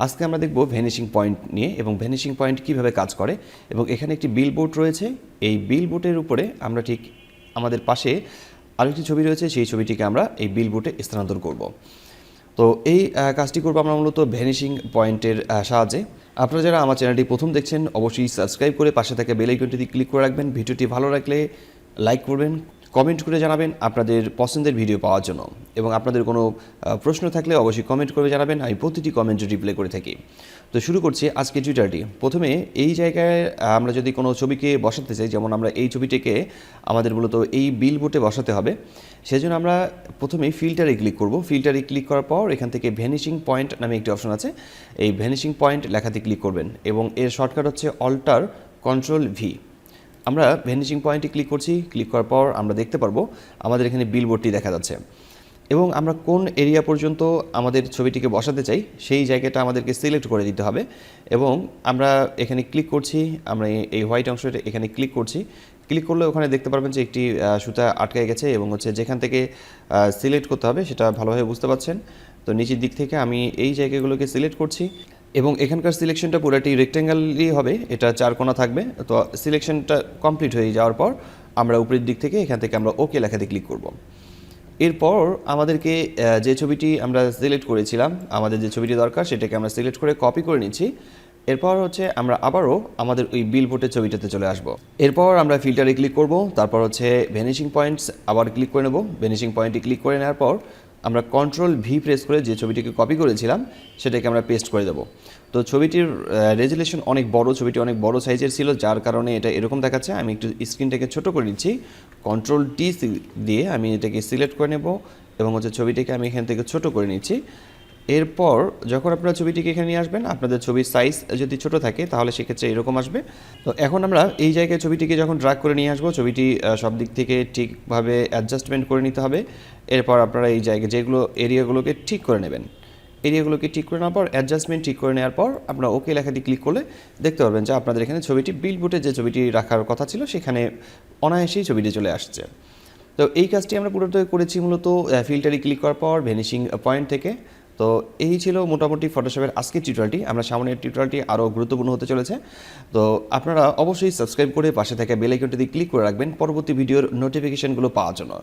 আজকে আমরা দেখব ভ্যানিশিং পয়েন্ট নিয়ে এবং ভ্যানিশিং পয়েন্ট কীভাবে কাজ করে এবং এখানে একটি বিলবোর্ড রয়েছে। এই বিলবোর্ডের উপরে আমরা ঠিক আমাদের পাশে আরেকটি ছবি রয়েছে, সেই ছবিটিকে আমরা এই বিলবোর্ডে স্থানান্তর করব। তো এই কাজটি করবো আমরা মূলত ভ্যানিশিং পয়েন্টের সাহায্যে। আপনারা যারা আমার চ্যানেলটি প্রথম দেখছেন অবশ্যই সাবস্ক্রাইব করে পাশে থাকা বেল আইকনটি ক্লিক করে রাখবেন। ভিডিওটি ভালো লাগলে লাইক করবেন, কমেন্ট করে জানাবেন আপনাদের পছন্দের ভিডিও পাওয়ার জন্য, এবং আপনাদের কোনো প্রশ্ন থাকলে অবশ্যই কমেন্ট করে জানাবেন। আমি প্রতিটি কমেন্ট রিপ্লাই করে থাকি। তো শুরু করছি আজকে টিউটোরিয়ালটি। প্রথমে এই জায়গায় আমরা যদি কোনো ছবিকে বসাতে চাই, যেমন আমরা এই ছবিটিকে আমাদের মূলত এই বিলবোর্ডে বসাতে হবে, সেজন্য আমরা প্রথমেই ফিল্টারে ক্লিক করব। ফিল্টারে ক্লিক করার পর এখান থেকে ভ্যানিশিং পয়েন্ট নামে একটি অপশন আছে, এই ভ্যানিশিং পয়েন্ট লেখাতে ক্লিক করবেন এবং এর শর্টকাট হচ্ছে অল্টার কন্ট্রোল ভি। আমরা ভ্যানিশিং পয়েন্টে ক্লিক করছি। ক্লিক করার পর আমরা দেখতে পারবো আমাদের এখানে বিলবোর্ডটি দেখা যাচ্ছে এবং আমরা কোন এরিয়া পর্যন্ত আমাদের ছবিটিকে বসাতে চাই সেই জায়গাটা আমাদেরকে সিলেক্ট করে দিতে হবে। এবং আমরা এখানে ক্লিক করছি, আমরা এই হোয়াইট অংশটা এখানে ক্লিক করছি। ক্লিক করলে ওখানে দেখতে পারবেন যে একটি সুতা আটকে গেছে এবং যেখান থেকে সিলেক্ট করতে হবে সেটা ভালোভাবে বুঝতে পারছেন। তো নিচের দিক থেকে আমি এই জায়গাগুলোকে সিলেক্ট করছি এবং এখানকার সিলেকশনটা পুরোটি রেক্ট্যাঙ্গেলই হবে, এটা 4 কোণা থাকবে। তো সিলেকশনটা কমপ্লিট হয়ে যাওয়ার পর আমরা উপরের দিক থেকে এখান থেকে আমরা ওকে লেখাতে ক্লিক করব। এরপর আমাদেরকে যে ছবিটি আমরা সিলেক্ট করেছিলাম, আমাদের যে ছবিটি দরকার সেটাকে আমরা সিলেক্ট করে কপি করে নিচ্ছি। এরপর আমরা আবারও আমাদের ওই বিলবোর্ডের ছবিটাতে চলে আসব। এরপর আমরা ফিল্টারে ক্লিক করব, তারপর ভ্যানিশিং পয়েন্টস আবার ক্লিক করে নেব। ভ্যানিশিং পয়েন্টে ক্লিক করে নেওয়ার পর আমরা কন্ট্রোল ভি প্রেস করে যে ছবিটিকে কপি করেছিলাম সেটাকে আমরা পেস্ট করে দেবো। তো ছবিটির রেজুলেশন অনেক বড়, ছবিটি অনেক বড় সাইজের ছিল, যার কারণে এটা এরকম দেখাচ্ছে। আমি একটু স্ক্রিনটাকে ছোট করে নিচ্ছি, কন্ট্রোল টি দিয়ে আমি এটাকে সিলেক্ট করে নেব এবং ছবিটিকে আমি এখান থেকে ছোট করে নিচ্ছি। এরপর যখন আপনারা ছবিটিকে এখানে নিয়ে আসবেন, আপনাদের ছবির সাইজ যদি ছোট থাকে তাহলে সেক্ষেত্রে এরকম আসবে। তো এখন আমরা এই জায়গায় ছবিটিকে যখন ড্র্যাগ করে নিয়ে আসবো, ছবিটি সব দিক থেকে ঠিকভাবে অ্যাডজাস্টমেন্ট করে নিতে হবে। এরপর আপনারা এই জায়গায় যেগুলো এরিয়াগুলোকে ঠিক করে নেবেন, এরিয়াগুলোকে ঠিক করে নেওয়ার পর অ্যাডজাস্টমেন্ট ঠিক করে নেওয়ার পর আপনারা ওকে লেখাটি ক্লিক করলে দেখতে পারবেন যে আপনাদের এখানে ছবিটি বিলবোর্ডে যে ছবিটি রাখার কথা ছিল সেখানে অনায়াসেই ছবিটি চলে আসছে। তো এই কাজটি আমরা পুরোটা করেছি মূলত ফিল্টারে ক্লিক করার পর ভ্যানিশিং পয়েন্ট থেকে। তো এই ছিল মোটামুটি ফটোশপের আজকের টিউটোরিয়ালটি। আমরা সামনের টিউটোরিয়ালটি আরও গুরুত্বপূর্ণ হতে চলেছে। তো আপনারা অবশ্যই সাবস্ক্রাইব করে পাশে থাকা বেল আইকনটি ক্লিক করে রাখবেন পরবর্তী ভিডিওর নোটিফিকেশনগুলো পাওয়ার জন্য।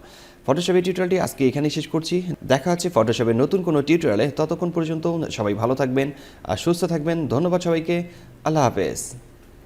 ফটোশপের টিউটোরিয়ালটি আজকে এখানেই শেষ করছি। দেখা হচ্ছে ফটোশপের নতুন কোনো টিউটোরিয়ালে। ততক্ষণ পর্যন্ত সবাই ভালো থাকবেন আর সুস্থ থাকবেন। ধন্যবাদ সবাইকে। আল্লাহ হাফেজ।